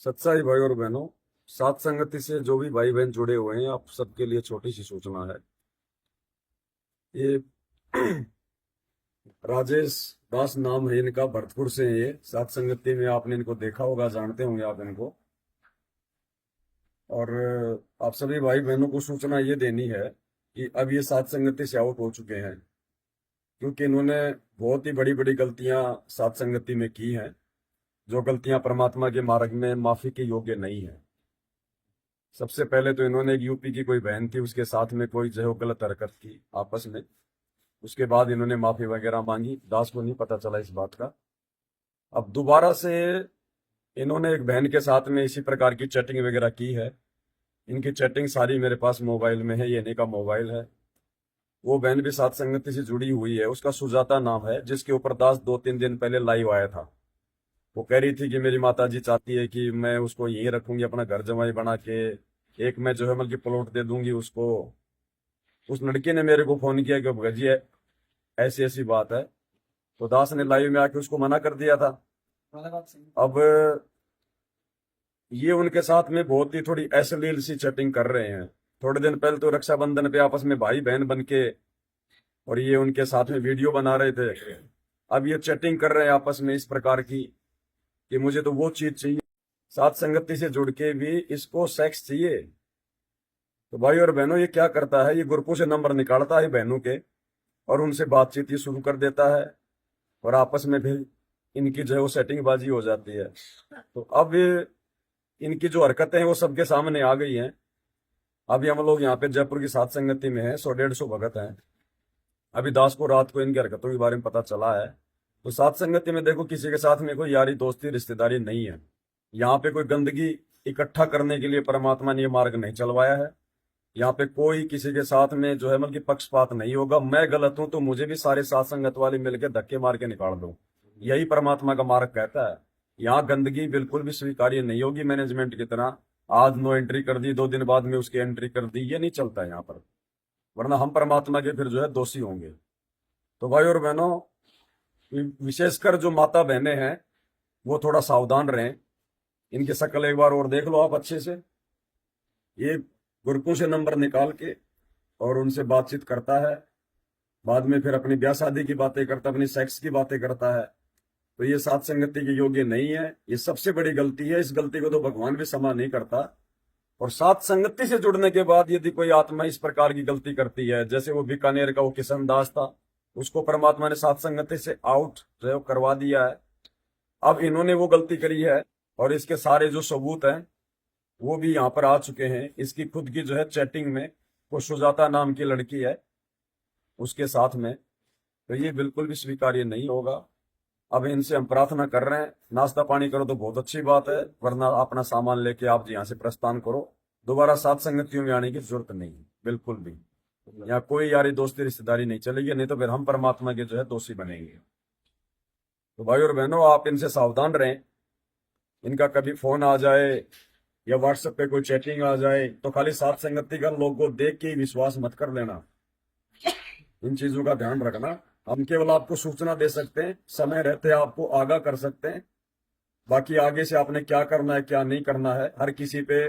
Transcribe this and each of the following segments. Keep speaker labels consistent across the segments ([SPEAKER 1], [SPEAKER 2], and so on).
[SPEAKER 1] सत्साई भाई और बहनों, सात संगति से जो भी भाई बहन जुड़े हुए हैं, आप सबके लिए छोटी सी सूचना है। ये राजेश दास नाम है इनका, भरतपुर से है ये। सात संगति में आपने इनको देखा होगा, जानते होंगे आप इनको। और आप सभी भाई बहनों को सूचना ये देनी है कि अब ये सात संगति से आउट हो चुके हैं, क्योंकि इन्होंने बहुत ही बड़ी बड़ी गलतियां सात संगति में की हैं, जो गलतियां परमात्मा के मार्ग में माफी के योग्य नहीं है। सबसे पहले तो इन्होंने एक यूपी की कोई बहन थी, उसके साथ में कोई जो है वो गलत हरकत की आपस में। उसके बाद इन्होंने माफी वगैरह मांगी, दास को नहीं पता चला इस बात का। अब दोबारा से इन्होंने एक बहन के साथ में इसी प्रकार की चैटिंग वगैरह की है। इनकी चैटिंग सारी मेरे पास मोबाइल में है, ये इन्हीं का मोबाइल है। वो बहन भी सात संगति से जुड़ी हुई है, उसका सुजाता नाम है, जिसके ऊपर दास 2-3 दिन पहले लाइव आया था। वो कह रही थी कि मेरी माता जी चाहती है कि मैं उसको यहीं रखूंगी, अपना घर जमाई बना के। एक मैं जो है मतलब कि प्लॉट दे दूंगी उसको। उस लड़की ने मेरे को फोन किया कि भगत जी ऐसी ऐसी बात है, तो दास ने लाइव में आके उसको मना कर दिया था। अब ये उनके साथ में बहुत ही थोड़ी अश्लील सी चैटिंग कर रहे हैं। थोड़े दिन पहले तो रक्षाबंधन पे आपस में भाई बहन बन के और ये उनके साथ में वीडियो बना रहे थे। अब ये चैटिंग कर रहे हैं आपस में इस प्रकार की कि मुझे तो वो चीज चाहिए। सात संगति से जुड़ के भी इसको सेक्स चाहिए। तो भाई और बहनों, ये क्या करता है, ये ग्रुपों से नंबर निकालता है बहनों के और उनसे बातचीत ये शुरू कर देता है, और आपस में फिर इनकी जो है वो सेटिंग बाजी हो जाती है। तो अब इनकी जो हरकतें हैं वो सबके सामने आ गई हैं। अभी हम लोग यहाँ पे जयपुर की सात संगति में है, 100-150 भगत हैं। अभी दास को रात को इनकी हरकतों के बारे में पता चला है। तो सात संगति में देखो, किसी के साथ में कोई यारी दोस्ती रिश्तेदारी नहीं है। यहाँ पे कोई गंदगी इकट्ठा करने के लिए परमात्मा ने ये मार्ग नहीं चलवाया है। यहाँ पे कोई किसी के साथ में जो है मतलब कि पक्षपात नहीं होगा। मैं गलत हूं तो मुझे भी सारे सात संगत वाले मिलकर धक्के मार के निकाल दो, यही परमात्मा का मार्ग कहता है। यहाँ गंदगी बिल्कुल भी स्वीकार्य नहीं होगी मैनेजमेंट की तरह। आज नो एंट्री कर दी, 2 दिन बाद में उसकी एंट्री कर दी, ये नहीं चलता है यहाँ पर। वरना हम परमात्मा के फिर जो है दोषी होंगे। तो भाई और बहनों, विशेषकर जो माता बहनें हैं वो थोड़ा सावधान रहें। इनकी शक्ल एक बार और देख लो आप अच्छे से। ये ग्रुपों से नंबर निकाल के और उनसे बातचीत करता है, बाद में फिर अपनी ब्याह शादी की बातें करता है, अपनी सेक्स की बातें करता है। तो ये सात संगति के योग्य नहीं है, ये सबसे बड़ी गलती है। इस गलती को तो भगवान भी क्षमा नहीं करता। और सात संगति से जुड़ने के बाद यदि कोई आत्मा इस प्रकार की गलती करती है, जैसे वो बीकानेर का वो किशन दास था, उसको परमात्मा ने सात संगति से आउट जो है करवा दिया है। अब इन्होंने वो गलती करी है और इसके सारे जो सबूत हैं वो भी यहाँ पर आ चुके हैं। इसकी खुद की जो है चैटिंग में वो सुजाता नाम की लड़की है उसके साथ में। तो ये बिल्कुल भी स्वीकार्य नहीं होगा। अब इनसे हम प्रार्थना कर रहे हैं, नाश्ता पानी करो तो बहुत अच्छी बात है, वरना अपना सामान लेके आप यहाँ से प्रस्थान करो। दोबारा सात संगतियों में आने की जरूरत नहीं है बिल्कुल भी। यहाँ कोई यारी दोस्ती रिश्तेदारी नहीं चलेगी, नहीं तो फिर हम परमात्मा के जो है दोषी बनेंगे। तो भाई और बहनों, आप इनसे सावधान रहें। इनका कभी फोन आ जाए या व्हाट्सएप पे कोई चैटिंग आ जाए तो खाली सात संगति का लोगो देख के ही विश्वास मत कर लेना। इन चीजों का ध्यान रखना। हम केवल आपको सूचना दे सकते हैं, समय रहते आपको आगाह कर सकते हैं। बाकी आगे से आपने क्या करना है क्या नहीं करना है, हर किसी पे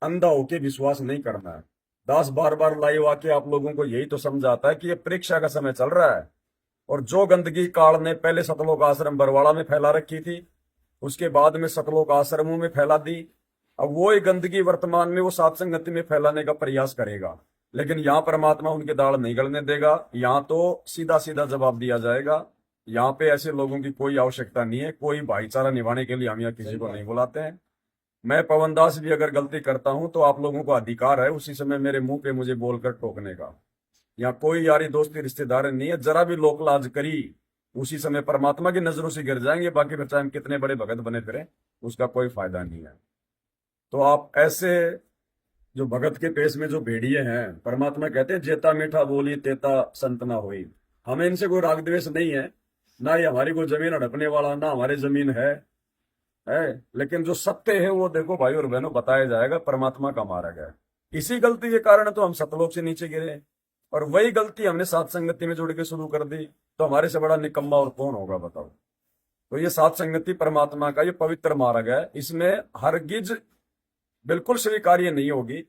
[SPEAKER 1] अंधा होके विश्वास नहीं करना है। दास बार बार लाइव आके आप लोगों को यही तो समझाता है कि ये परीक्षा का समय चल रहा है। और जो गंदगी काल ने पहले सतलोक आश्रम बरवाड़ा में फैला रखी थी, उसके बाद में सतलोक आश्रमों में फैला दी, अब वो ही गंदगी वर्तमान में वो सात संगति में फैलाने का प्रयास करेगा। लेकिन यहाँ परमात्मा उनके दाढ़ नहीं गलने देगा। यहाँ तो सीधा सीधा जवाब दिया जाएगा। यहाँ पे ऐसे लोगों की कोई आवश्यकता नहीं है। कोई भाईचारा निभाने के लिए हम यहाँ किसी को नहीं बुलाते हैं। मैं पवन दास भी अगर गलती करता हूं तो आप लोगों को अधिकार है उसी समय मेरे मुंह पे मुझे बोलकर टोकने का। यहाँ कोई यारी दोस्ती रिश्तेदार नहीं है। जरा भी लोक लाज करी उसी समय परमात्मा की नजरों से गिर जाएंगे। बाकी बच्चा हम कितने बड़े भगत बने फिरे, उसका कोई फायदा नहीं है। तो आप ऐसे जो भगत के पेश में जो भेड़िए हैं, परमात्मा कहते हैं जेता मीठा बोली तेता संत ना होई। हमें इनसे कोई राग द्वेष नहीं है, ना ये हमारी कोई जमीन हड़पने वाला, ना हमारी जमीन है। लेकिन जो सत्य है वो देखो भाई और बहनों बताया जाएगा, परमात्मा का मार्ग है। इसी गलती के कारण तो हम सतलोक से नीचे गिरे, और वही गलती हमने सात संगति में जुड़ के शुरू कर दी। तो हमारे से बड़ा निकम्मा और कौन होगा बताओ। तो ये सात संगति परमात्मा का ये पवित्र मार्ग है, इसमें हरगिज बिल्कुल स्वीकार्य नहीं होगी।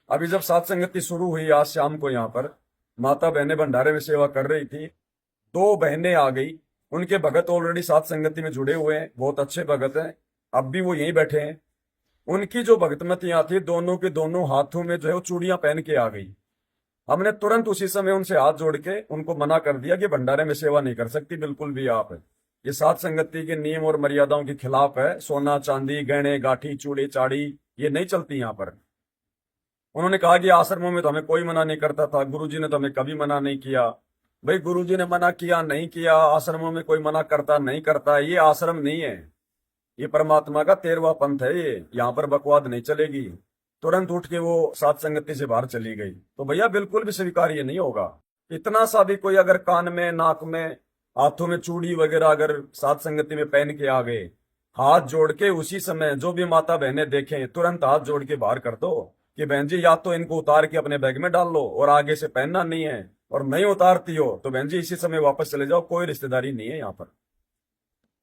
[SPEAKER 1] अभी जब सात संगति शुरू हुई आज शाम को, यहाँ पर माता बहनें भंडारे में सेवा कर रही थी, 2 बहनें आ गई, उनके भगत ऑलरेडी सात संगति में जुड़े हुए हैं, बहुत अच्छे भगत हैं, अब भी वो यहीं बैठे हैं। उनकी जो भगतमतियां थी, दोनों के दोनों हाथों में जो है वो चूड़ियां पहन के आ गई। हमने तुरंत उसी समय उनसे हाथ जोड़ के उनको मना कर दिया कि भंडारे में सेवा नहीं कर सकती बिल्कुल भी आप। ये सात संगति के नियम और मर्यादाओं के खिलाफ है। सोना चांदी गहने गाठी चूड़ी चाड़ी ये नहीं चलती यहाँ पर। उन्होंने कहा कि आश्रमों में तो हमें कोई मना नहीं करता था, गुरुजी ने तो हमें कभी मना नहीं किया। भाई गुरुजी ने मना किया नहीं किया, आश्रमों में कोई मना करता नहीं करता, ये आश्रम नहीं है, ये परमात्मा का 13वां पंथ है। ये यहाँ पर बकवाद नहीं चलेगी। तुरंत उठ के वो सात संगति से बाहर चली गई। तो भैया बिल्कुल भी स्वीकार्य नहीं होगा। इतना सा भी कोई अगर कान में नाक में हाथों में चूड़ी वगैरह अगर सात संगति में पहन के आ गए, हाथ जोड़ के उसी समय जो भी माता बहनें देखें तुरंत हाथ जोड़ के बाहर कर दो कि बहन जी या तो इनको उतार के अपने बैग में डाल लो और आगे से पहनना नहीं है, और नहीं उतारती हो तो बहन जी इसी समय वापस चले जाओ, कोई रिश्तेदारी नहीं है यहाँ पर।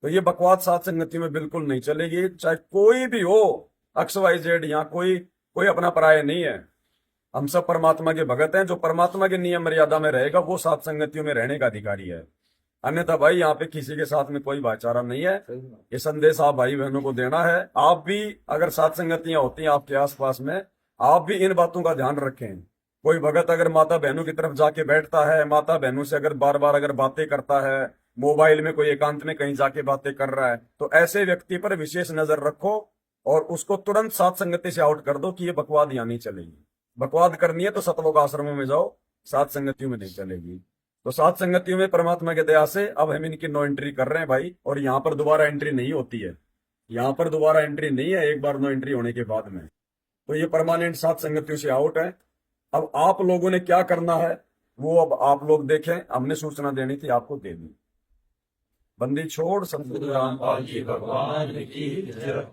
[SPEAKER 1] तो ये बकवाद सात संगति में बिल्कुल नहीं चलेगी, चाहे कोई भी हो, XYZ, यहाँ कोई अपना पराया नहीं है। हम सब परमात्मा के भगत हैं। जो परमात्मा के नियम मर्यादा में रहेगा वो सात संगतियों में रहने का अधिकारी है। अन्यथा भाई यहाँ पे किसी के साथ में कोई भाईचारा नहीं है। ये संदेश आप भाई बहनों को देना है। आप भी अगर सात संगतियां होती हैं आपके आसपास में, आप भी इन बातों का ध्यान रखें। कोई भगत अगर माता बहनों की तरफ जाके बैठता है, माता बहनों से अगर बार बार अगर बातें करता है, मोबाइल में कोई एकांत में कहीं जाके बातें कर रहा है, तो ऐसे व्यक्ति पर विशेष नजर रखो और उसको तुरंत सात संगति से आउट कर दो कि ये बकवाद यहाँ नहीं चलेगी। बकवाद करनी है तो सतलोक आश्रमों में जाओ, सात संगतियों में नहीं चलेगी। तो सात संगतियों में परमात्मा के दया से अब हम इनकी नो एंट्री कर रहे हैं भाई, और यहाँ पर दोबारा एंट्री नहीं होती है। यहाँ पर दोबारा एंट्री नहीं है एक बार नो एंट्री होने के बाद में। तो ये परमानेंट सात संगतियों से आउट है। अब आप लोगों ने क्या करना है वो अब आप लोग देखें। हमने सूचना देनी थी, आपको दे दी। बंदी छोड़, सतगुरु रामपाल जी भगवान की जय।